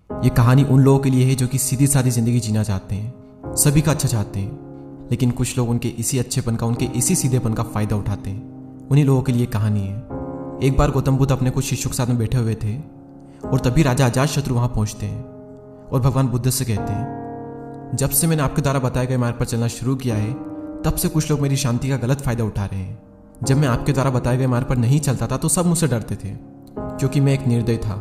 ये कहानी उन लोगों के लिए है जो कि सीधी सादी जिंदगी जीना चाहते हैं, सभी का अच्छा चाहते हैं, लेकिन कुछ लोग उनके इसी अच्छेपन का, उनके इसी सीधेपन का फायदा उठाते हैं। उन्हीं लोगों के लिए कहानी है। एक बार गौतम बुद्ध अपने कुछ शिष्यों के साथ में बैठे हुए थे और तभी राजा अजातशत्रु वहां पहुंचते हैं और भगवान बुद्ध से कहते हैं, जब से मैंने आपके द्वारा बताए गए मार्ग पर चलना शुरू किया है तब से कुछ लोग मेरी शांति का गलत फायदा उठा रहे हैं। जब मैं आपके द्वारा बताए गए मार्ग पर नहीं चलता था तो सब मुझसे डरते थे, क्योंकि मैं एक निर्दयी था,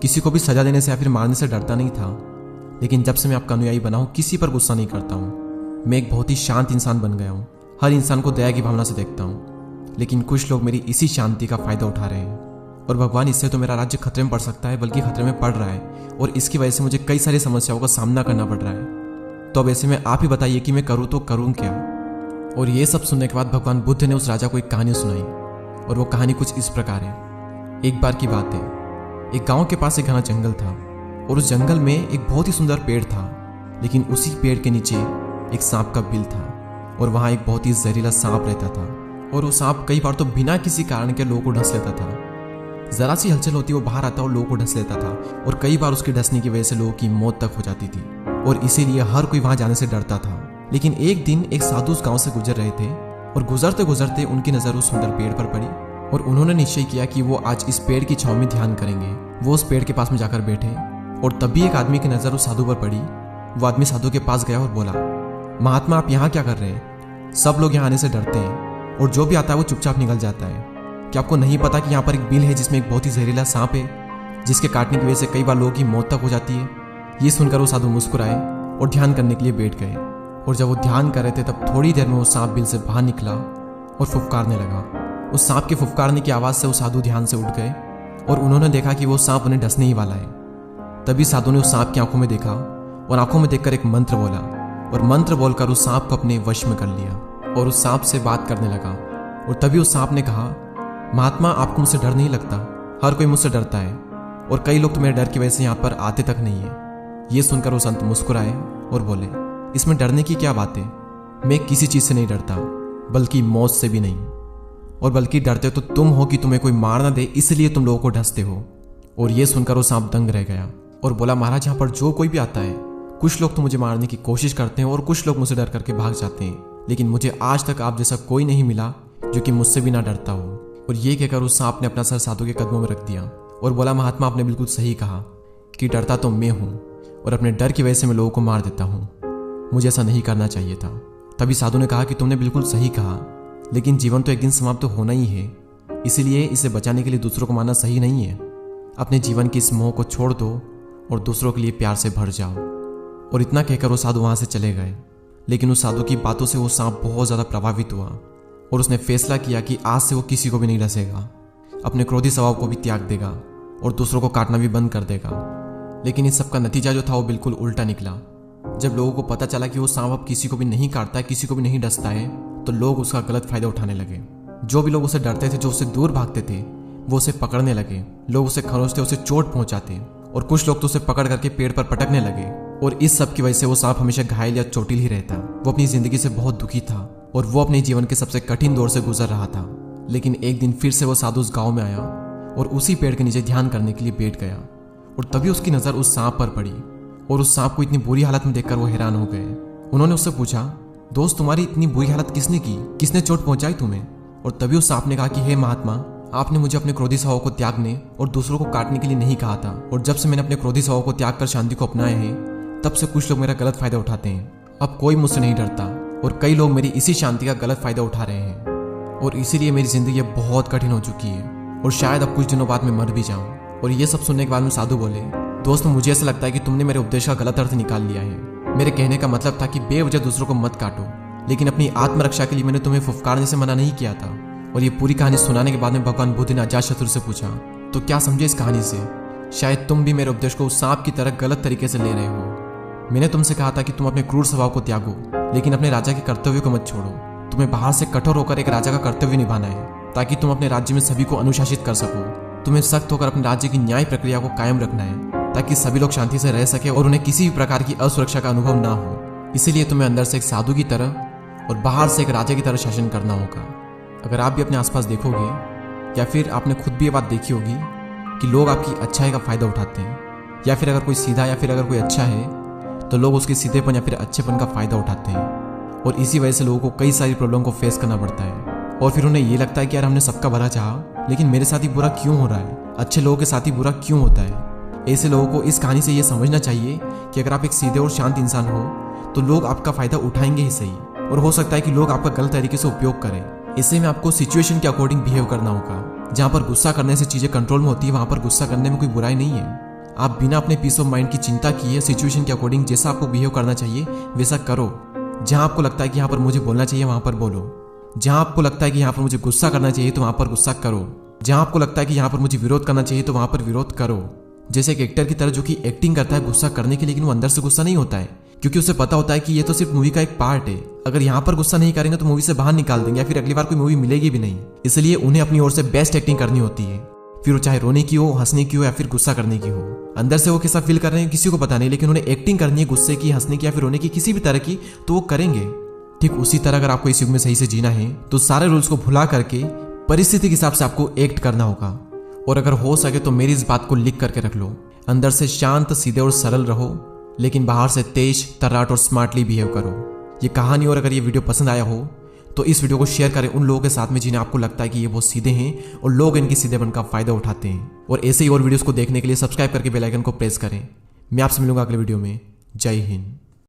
किसी को भी सजा देने से या फिर मारने से डरता नहीं था। लेकिन जब से मैं आपका अनुयायी बना हूं, किसी पर गुस्सा नहीं करता हूं। मैं एक बहुत ही शांत इंसान बन गया हूं, हर इंसान को दया की भावना से देखता हूं। लेकिन कुछ लोग मेरी इसी शांति का फायदा उठा रहे हैं और भगवान, इससे तो मेरा राज्य खतरे में पड़ सकता है, बल्कि खतरे में पड़ रहा है और इसकी वजह से मुझे कई सारी समस्याओं का सामना करना पड़ रहा है। तो अब ऐसे में आप ही बताइए कि मैं करूँ तो करूँ क्या। और ये सब सुनने के बाद भगवान बुद्ध ने उस राजा को एक कहानी सुनाई और वो कहानी कुछ इस प्रकार है। एक बार की बात है, एक गांव के पास एक घना जंगल था और उस जंगल में एक बहुत ही सुंदर पेड़ था, लेकिन उसी पेड़ के नीचे एक सांप का बिल था और वहां एक बहुत ही जहरीला सांप रहता था और वो सांप कई बार तो बिना किसी कारण के लोगों को डस लेता था। जरा सी हलचल होती वो बाहर आता और लोगों को डस लेता था और कई बार उसके डसने की वजह से लोगों की मौत तक हो जाती थी और इसीलिए हर कोई वहां जाने से डरता था। लेकिन एक दिन एक साधु उस गांव से गुजर रहे थे और गुजरते गुजरते उनकी नजर उस सुंदर पेड़ पर पड़ी और उन्होंने निश्चय किया कि वो आज इस पेड़ की छांव में ध्यान करेंगे। वो उस पेड़ के पास में जाकर बैठे और तभी एक आदमी की नजर उस साधु पर पड़ी। वो आदमी साधु के पास गया और बोला, महात्मा आप यहाँ क्या कर रहे हैं? सब लोग यहाँ आने से डरते हैं और जो भी आता है वो चुपचाप निकल जाता है। क्या आपको नहीं पता कि यहाँ पर एक बिल है जिसमें एक बहुत ही जहरीला सांप है, जिसके काटने की वजह से कई बार लोगों की मौत तक हो जाती है? ये सुनकर वो साधु मुस्कुराए और ध्यान करने के लिए बैठ गए और जब वो ध्यान कर रहे थे तब थोड़ी देर में वो सांप बिल से बाहर निकला और फुफकारने लगा। उस सांप के फुफकारने की आवाज़ से वो साधु ध्यान से उठ गए और उन्होंने देखा कि वो सांप उन्हें डसने ही वाला है। तभी साधु ने उस सांप की आंखों में देखा और आंखों में देखकर एक मंत्र बोला और मंत्र बोलकर उस सांप को अपने वश में कर लिया और उस सांप से बात करने लगा। और तभी उस सांप ने कहा, महात्मा आपको मुझसे डर नहीं लगता? हर कोई मुझसे डरता है और कई लोग तो मेरे डर की वजह से यहाँ पर आते तक नहीं है। ये सुनकर वो संत मुस्कुराए और बोले, इसमें डरने की क्या बात है? मैं किसी चीज़ से नहीं डरता, बल्कि मौत से भी नहीं, और बल्कि डरते तो तुम हो कि तुम्हें कोई मार ना दे, इसलिए तुम लोगों को डसते हो। और ये सुनकर वो सांप दंग रह गया और बोला, महाराज यहाँ पर जो कोई भी आता है, कुछ लोग तो मुझे मारने की कोशिश करते हैं और कुछ लोग मुझसे डर करके भाग जाते हैं, लेकिन मुझे आज तक आप जैसा कोई नहीं मिला जो कि मुझसे भी ना डरता हो। और ये कहकर उस सांप ने अपना सर साधु के कदमों में रख दिया और बोला, महात्मा आपने बिल्कुल सही कहा कि डरता तो मैं हूँ और अपने डर की वजह से मैं लोगों को मार देता हूँ। मुझे ऐसा नहीं करना चाहिए था। तभी साधु ने कहा कि तुमने बिल्कुल सही कहा, लेकिन जीवन तो एक दिन समाप्त तो होना ही है, इसीलिए इसे बचाने के लिए दूसरों को मारना सही नहीं है। अपने जीवन की इस मोह को छोड़ दो और दूसरों के लिए प्यार से भर जाओ। और इतना कहकर वो साधु वहां से चले गए। लेकिन उस साधु की बातों से वो सांप बहुत ज़्यादा प्रभावित हुआ और उसने फैसला किया कि आज से वो किसी को भी नहीं डसेगा, अपने क्रोधी स्वभाव को भी त्याग देगा और दूसरों को काटना भी बंद कर देगा। लेकिन इस सब का नतीजा जो था वो बिल्कुल उल्टा निकला। जब लोगों को पता चला कि वो सांप अब किसी को भी नहीं काटता है, किसी को भी नहीं डसता है, तो लोग उसका गलत फायदा उठाने लगे। जो भी लोग उसे डरते थे, जो उससे दूर भागते थे, वो उसे पकड़ने लगे। लोग उसे खरोचते, उसे चोट पहुंचाते और कुछ लोग तो उसे पकड़ करके पेड़ पर पटकने लगे। और इस सब की वजह से वो सांप हमेशा घायल या चोटिल ही रहता। वो अपनी जिंदगी से बहुत दुखी था और वो अपने जीवन के सबसे कठिन दौर से गुजर रहा था। लेकिन एक दिन फिर से वो साधु उस गाँव में आया और उसी पेड़ के नीचे ध्यान करने के लिए बैठ गया और तभी उसकी नज़र उस सांप पर पड़ी और उस सांप को इतनी बुरी हालत में देखकर वो हैरान हो गए। उन्होंने उससे पूछा, दोस्त तुम्हारी इतनी बुरी हालत किसने की? किसने चोट पहुंचाई तुम्हें? और तभी उस सांप ने कहा कि हे महात्मा, आपने मुझे अपने क्रोधी स्वभाव को त्यागने और दूसरों को काटने के लिए नहीं कहा था, और जब से मैंने अपने क्रोधी स्वभाव को त्याग कर शांति को अपनाया है, तब से कुछ लोग मेरा गलत फायदा उठाते हैं। अब कोई मुझसे नहीं डरता और कई लोग मेरी इसी शांति का गलत फायदा उठा रहे हैं और इसीलिए मेरी जिंदगी अब बहुत कठिन हो चुकी है और शायद अब कुछ दिनों बाद मैं मर भी जाऊं। और ये सब सुनने के बाद में साधु बोले, दोस्त मुझे ऐसा लगता है कि तुमने मेरे उपदेश का गलत अर्थ निकाल लिया है। मेरे कहने का मतलब था कि बेवजह दूसरों को मत काटो, लेकिन अपनी आत्मरक्षा के लिए मैंने तुम्हें फुफकारने से मना नहीं किया था। और ये पूरी कहानी सुनाने के बाद में भगवान बुद्ध ने अजातशत्रु से पूछा, तो क्या समझे इस कहानी से? शायद तुम भी मेरे उपदेश को उस सांप की तरह गलत तरीके से ले रहे हो। मैंने तुमसे कहा था कि तुम अपने क्रूर स्वभाव को त्यागो, लेकिन अपने राजा के कर्तव्य को मत छोड़ो। तुम्हें बाहर से कठोर होकर एक राजा का कर्तव्य निभाना है ताकि तुम अपने राज्य में सभी को अनुशासित कर सको। तुम्हें सख्त होकर अपने राज्य की न्याय प्रक्रिया को कायम रखना है ताकि सभी लोग शांति से रह सके और उन्हें किसी भी प्रकार की असुरक्षा का अनुभव ना हो। इसीलिए तुम्हें अंदर से एक साधु की तरह और बाहर से एक राजा की तरह शासन करना होगा। अगर आप भी अपने आसपास देखोगे या फिर आपने खुद भी ये बात देखी होगी कि लोग आपकी अच्छाई का फायदा उठाते हैं, या फिर अगर कोई सीधा या फिर अगर कोई अच्छा है तो लोग उसके सीधेपन या फिर अच्छेपन का फ़ायदा उठाते हैं, और इसी वजह से लोगों को कई सारी प्रॉब्लम को फेस करना पड़ता है। और फिर उन्हें ये लगता है कि यार हमने सबका भला चाहा लेकिन मेरे साथ ही बुरा क्यों हो रहा है, अच्छे लोगों के साथ ही बुरा क्यों होता है। ऐसे लोगों को इस कहानी से ये समझना चाहिए कि अगर आप एक सीधे और शांत इंसान हो तो लोग आपका फ़ायदा उठाएंगे ही सही, और हो सकता है कि लोग आपका गलत तरीके से उपयोग करें। इससे में आपको सिचुएशन के अकॉर्डिंग बिहेव करना होगा। जहाँ पर गुस्सा करने से चीज़ें कंट्रोल में होती है वहाँ पर गुस्सा करने में कोई बुराई नहीं है। आप बिना अपने पीस ऑफ माइंड की चिंता किए सिचुएशन के अकॉर्डिंग जैसा आपको बिहेव करना चाहिए वैसा करो। जहाँ आपको लगता है कि यहाँ पर मुझे बोलना चाहिए वहाँ पर बोलो। जहाँ आपको लगता है कि यहाँ पर मुझे गुस्सा करना चाहिए तो वहाँ पर गुस्सा करो। जहाँ आपको लगता है कि यहाँ पर मुझे विरोध करना चाहिए तो वहाँ पर विरोध करो। जैसे एक एक्टर की तरह जो कि एक्टिंग करता है गुस्सा करने की, लेकिन वो अंदर से गुस्सा नहीं होता है क्योंकि उसे पता होता है कि ये तो सिर्फ मूवी का एक पार्ट है। अगर यहाँ पर गुस्सा नहीं करेंगे तो मूवी से बाहर निकाल देंगे या फिर अगली बार कोई मूवी मिलेगी भी नहीं। इसलिए उन्हें अपनी ओर से बेस्ट एक्टिंग करनी होती है, फिर वो चाहे रोने की हो, हंसने की हो या फिर गुस्सा करने की हो। अंदर से वो कैसा फील कर रहे हैं किसी को पता नहीं, लेकिन उन्हें एक्टिंग करनी है गुस्से की, हंसने की या फिर रोने की, किसी भी तरह की, तो वो करेंगे। ठीक उसी तरह अगर आपको इस युग में सही से जीना है तो सारे रूल्स को भुला करके परिस्थिति के हिसाब से आपको एक्ट करना होगा। और अगर हो सके तो मेरी इस बात को लिख करके रख लो, अंदर से शांत, सीधे और सरल रहो, लेकिन बाहर से तेज, तर्राट और स्मार्टली बिहेव करो। ये कहानी और अगर ये वीडियो पसंद आया हो तो इस वीडियो को शेयर करें उन लोगों के साथ में जिन्हें आपको लगता है कि ये बहुत सीधे हैं और लोग इनकी सीधेपन का फायदा उठाते हैं। और ऐसे ही और वीडियोस को देखने के लिए सब्सक्राइब करके बेल आइकन को प्रेस करें। मैं आपसे मिलूंगा अगले वीडियो में। जय हिंद।